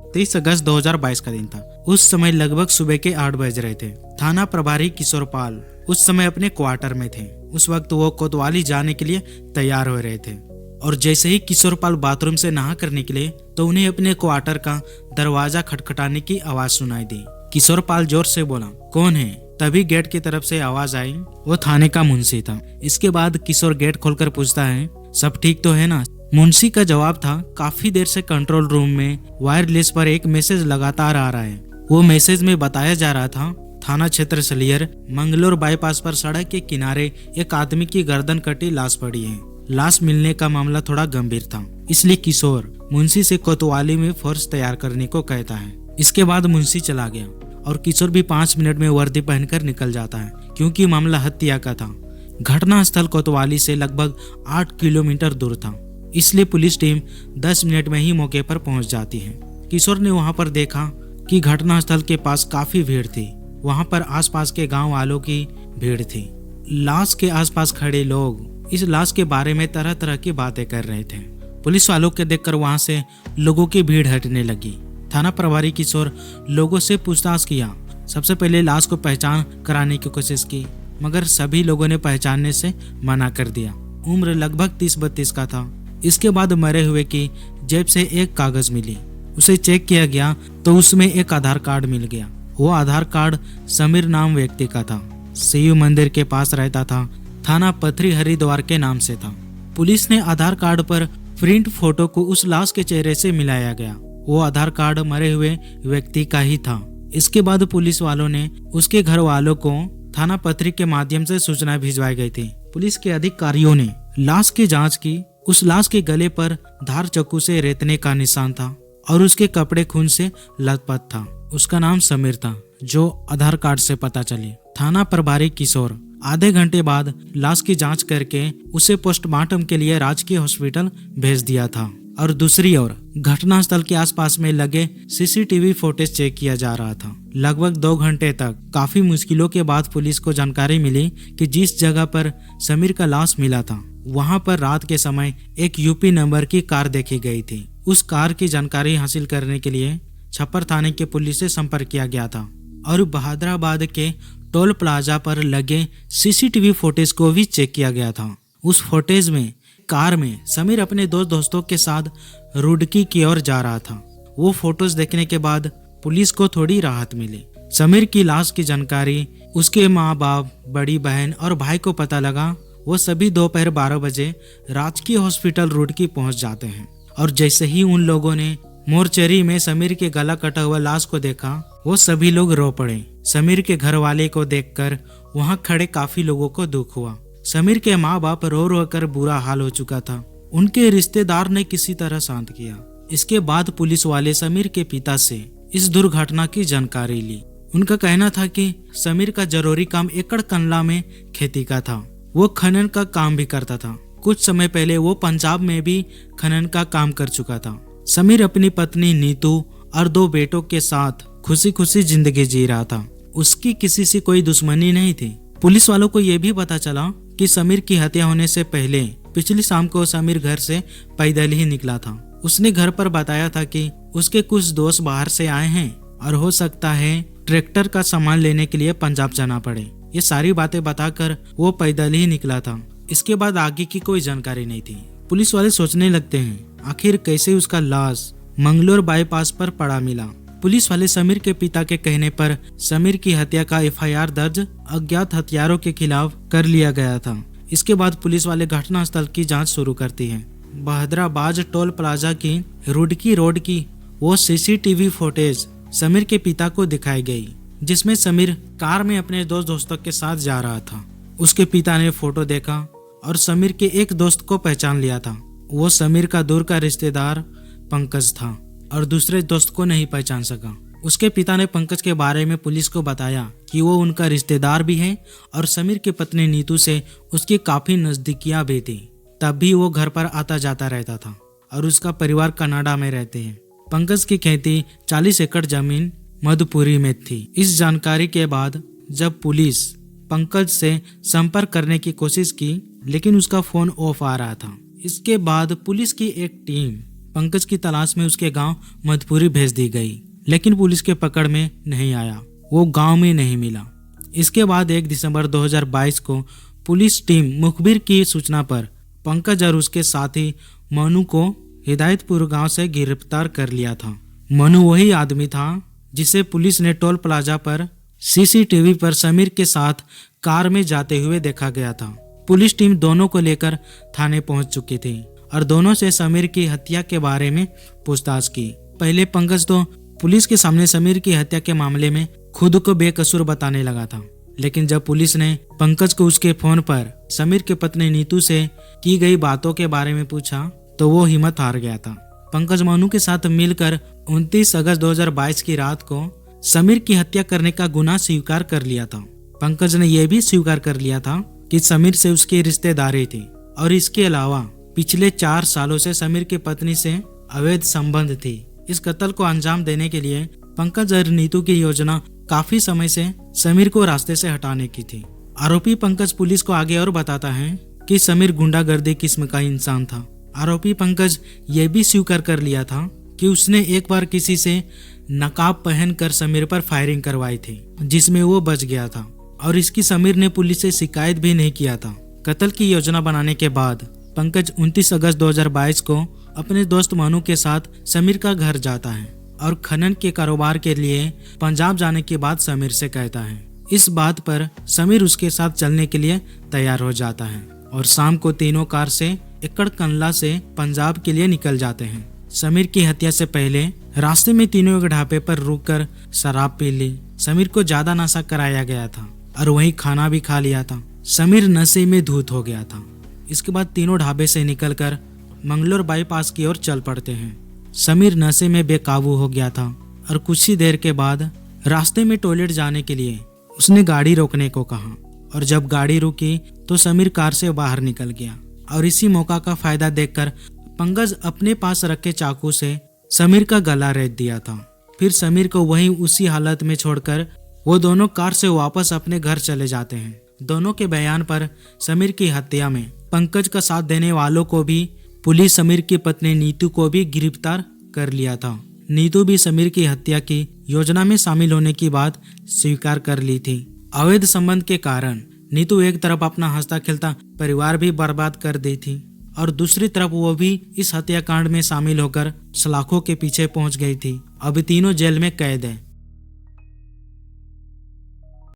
23 अगस्त 2022 का दिन था। उस समय लगभग सुबह के 8 बज रहे थे। थाना प्रभारी किशोर पाल उस समय अपने क्वार्टर में थे। उस वक्त वो कोतवाली जाने के लिए तैयार हो रहे थे और जैसे ही किशोर पाल बाथरूम से नहा कर निकले तो उन्हें अपने क्वार्टर का दरवाजा खटखटाने की आवाज सुनाई दी। किशोर पाल जोर से बोला, कौन है? तभी गेट की तरफ से आवाज आई, वो थाने का मुंशी था। इसके बाद किशोर गेट खोलकर पूछता है, सब ठीक तो है ना? मुंशी का जवाब था, काफी देर से कंट्रोल रूम में वायरलेस पर एक मैसेज लगातार आ रहा है। वो मैसेज में बताया जा रहा था, थाना क्षेत्र सलियर मंगलोर बाईपास पर सड़क के किनारे एक आदमी की गर्दन कटी लाश पड़ी है। लाश मिलने का मामला थोड़ा गंभीर था, इसलिए किशोर मुंशी से कोतवाली में फोर्स तैयार करने को कहता है। इसके बाद मुंशी चला गया और किशोर भी 5 मिनट में वर्दी पहनकर निकल जाता है, क्योंकि मामला हत्या का था। घटना स्थल कोतवाली से लगभग 8 किलोमीटर दूर था, इसलिए पुलिस टीम 10 मिनट में ही मौके पर पहुंच जाती है। किशोर ने वहां पर देखा कि घटना स्थल के पास काफी भीड़ थी। वहां पर आसपास के गांव वालों की भीड़ थी। लाश के आसपास खड़े लोग इस लाश के बारे में तरह तरह की बातें कर रहे थे। पुलिस वालों के देखकर वहां से लोगों की भीड़ हटने लगी। थाना प्रभारी किशोर लोगों से पूछताछ किया। सबसे पहले लाश को पहचान कराने की कोशिश की, मगर सभी लोगों ने पहचानने से मना कर दिया। उम्र लगभग 30-32 का था। इसके बाद मरे हुए की जेब से एक कागज मिली। उसे चेक किया गया तो उसमें एक आधार कार्ड मिल गया। वो आधार कार्ड समीर नाम व्यक्ति का था। शिव मंदिर के पास रहता था। थाना पथरी हरिद्वार के नाम से था। पुलिस ने आधार कार्ड पर प्रिंट फोटो को उस लाश के चेहरे से मिलाया गया। वो आधार कार्ड मरे हुए व्यक्ति का ही था। इसके बाद पुलिस वालों ने उसके घर वालों को थाना पथरी के माध्यम से सूचना भिजवाई गई थी। पुलिस के अधिकारियों ने लाश की जांच की। उस लाश के गले पर धार चाकू से रेतने का निशान था और उसके कपड़े खून से लथपथ था। उसका नाम समीर था, जो आधार कार्ड से पता चली। थाना प्रभारी किशोर आधे घंटे बाद लाश की जांच करके उसे पोस्टमार्टम के लिए राजकीय हॉस्पिटल भेज दिया था। और दूसरी ओर घटना स्थल के आसपास में लगे सीसीटीवी फुटेज चेक किया जा रहा था। लगभग 2 घंटे तक काफी मुश्किलों के बाद पुलिस को जानकारी मिली कि जिस जगह पर समीर का लाश मिला था वहां पर रात के समय एक यूपी नंबर की कार देखी गई थी। उस कार की जानकारी हासिल करने के लिए छप्पर थाने के पुलिस से संपर्क किया गया था और बहादुराबाद के टोल प्लाजा पर लगे सीसीटीवी फुटेज को भी चेक किया गया था। उस फुटेज में कार में समीर अपने 2 दोस्तों के साथ रुड़की की ओर जा रहा था। वो फोटोज देखने के बाद पुलिस को थोड़ी राहत मिली। समीर की लाश की जानकारी उसके माँ बाप, बड़ी बहन और भाई को पता लगा। वो सभी दोपहर 12 बजे राजकीय हॉस्पिटल रुड़की पहुंच जाते हैं और जैसे ही उन लोगों ने मोर्चरी में समीर के गला कटा हुआ लाश को देखा, वो सभी लोग रो पड़े। समीर के घर वाले को देखकर वहां खड़े काफी लोगों को दुख हुआ। समीर के माँ बाप रो रो कर बुरा हाल हो चुका था। उनके रिश्तेदार ने किसी तरह शांत किया। इसके बाद पुलिस वाले समीर के पिता से इस दुर्घटना की जानकारी ली। उनका कहना था कि समीर का जरूरी काम एकड़ कंडला में खेती का था। वो खनन का काम भी करता था। कुछ समय पहले वो पंजाब में भी खनन का काम कर चुका था। समीर अपनी पत्नी नीतू और 2 बेटों के साथ खुशी खुशी जिंदगी जी रहा था। उसकी किसी से कोई दुश्मनी नहीं थी। पुलिस वालों को यह भी पता चला कि समीर की हत्या होने से पहले पिछली शाम को समीर घर से पैदल ही निकला था। उसने घर पर बताया था कि उसके कुछ दोस्त बाहर से आए हैं और हो सकता है ट्रैक्टर का सामान लेने के लिए पंजाब जाना पड़े। ये सारी बातें बताकर वो पैदल ही निकला था। इसके बाद आगे की कोई जानकारी नहीं थी। पुलिस वाले सोचने लगते हैं, आखिर कैसे उसका लाश मंगलोर बाईपास पर पड़ा मिला। पुलिस वाले समीर के पिता के कहने पर समीर की हत्या का FIR दर्ज अज्ञात हत्यारों के खिलाफ कर लिया गया था। इसके बाद पुलिस वाले घटना स्थल की जांच शुरू करती है। बहादुराबाद टोल प्लाजा की रुड़की रोड की वो CCTV फुटेज समीर के पिता को दिखाई गई, जिसमें समीर कार में अपने 2 दोस्तों के साथ जा रहा था। उसके पिता ने फोटो देखा और समीर के एक दोस्त को पहचान लिया था। वो समीर का दूर का रिश्तेदार पंकज था और दूसरे दोस्त को नहीं पहचान सका। उसके पिता ने पंकज के बारे में पुलिस को बताया कि वो उनका रिश्तेदार भी है और समीर की पत्नी नीतू से उसकी काफी नजदीकियां भी थी। तब भी वो घर पर आता जाता रहता था और उसका परिवार कनाडा में रहते हैं। पंकज की खेती 40 एकड़ जमीन मधुपुरी में थी। इस जानकारी के बाद जब पुलिस पंकज से संपर्क करने की कोशिश की, लेकिन उसका फोन ऑफ आ रहा था। इसके बाद पुलिस की एक टीम पंकज की तलाश में उसके गांव मधुपुरी भेज दी गई, लेकिन पुलिस के पकड़ में नहीं आया। वो गांव में नहीं मिला। इसके बाद 1 दिसंबर 2022 को पुलिस टीम मुखबिर की सूचना पर पंकज और उसके साथी मनु को हिदायतपुर गांव से गिरफ्तार कर लिया था। मनु वही आदमी था जिसे पुलिस ने टोल प्लाजा पर सीसीटीवी पर समीर के साथ कार में जाते हुए देखा गया था। पुलिस टीम दोनों को लेकर थाने पहुंच चुकी थी और दोनों से समीर की हत्या के बारे में पूछताछ की। पहले पंकज तो पुलिस के सामने समीर की हत्या के मामले में खुद को बेकसूर बताने लगा था, लेकिन जब पुलिस ने पंकज को उसके फोन पर समीर की पत्नी नीतू से की गई बातों के बारे में पूछा तो वो हिम्मत हार गया था। पंकज मनु के साथ मिलकर 29 अगस्त 2022 की रात को समीर की हत्या करने का गुनाह स्वीकार कर लिया था। पंकज ने यह भी स्वीकार कर लिया था कि समीर से उसकी रिश्तेदारी थी और इसके अलावा पिछले 4 सालों से समीर की पत्नी से अवैध संबंध थी। इस कत्ल को अंजाम देने के लिए पंकज और नीतू की योजना काफी समय से समीर को रास्ते से हटाने की थी। आरोपी पंकज पुलिस को आगे और बताता है कि समीर गुंडागर्दी किस्म का इंसान था। आरोपी पंकज ये भी स्वीकार कर लिया था कि उसने एक बार किसी से नकाब पहनकर समीर पर फायरिंग करवाई थी, जिसमें वो बच गया था और इसकी समीर ने पुलिस से शिकायत भी नहीं किया था। कत्ल की योजना बनाने के बाद पंकज 29 अगस्त 2022 को अपने दोस्त मनु के साथ समीर का घर जाता है और खनन के कारोबार के लिए पंजाब जाने की बात समीर से कहता है। इस बात पर समीर उसके साथ चलने के लिए तैयार हो जाता है और शाम को तीनों कार से एकड़ कंडला से पंजाब के लिए निकल जाते हैं। समीर की हत्या से पहले रास्ते में तीनों एक ढाबे पर रुककर शराब पी ली। समीर को ज्यादा नशा कराया गया था और वहीं खाना भी खा लिया था। समीर नशे में धुत हो गया था। इसके बाद तीनों ढाबे से निकलकर मंगलोर बाईपास की ओर चल पड़ते हैं। समीर नशे में बेकाबू हो गया था और कुछ ही देर के बाद रास्ते में टॉयलेट जाने के लिए उसने गाड़ी रोकने को कहा और जब गाड़ी रुकी तो समीर कार से बाहर निकल गया और इसी मौका का फायदा देखकर पंकज अपने पास रखे चाकू से समीर का गला रेत दिया था। फिर समीर को वहीं उसी हालत में छोड़कर वो दोनों कार से वापस अपने घर चले जाते हैं। दोनों के बयान पर समीर की हत्या में पंकज का साथ देने वालों को भी पुलिस समीर की पत्नी नीतू को भी गिरफ्तार कर लिया था। नीतू भी समीर की हत्या की योजना में शामिल होने की बात स्वीकार कर ली थी। अवैध संबंध के कारण नीतू एक तरफ अपना हंसता खेलता परिवार भी बर्बाद कर दी थी और दूसरी तरफ वो भी इस हत्याकांड में शामिल होकर सलाखों के पीछे पहुंच गई थी। अभी तीनों जेल में कैद है।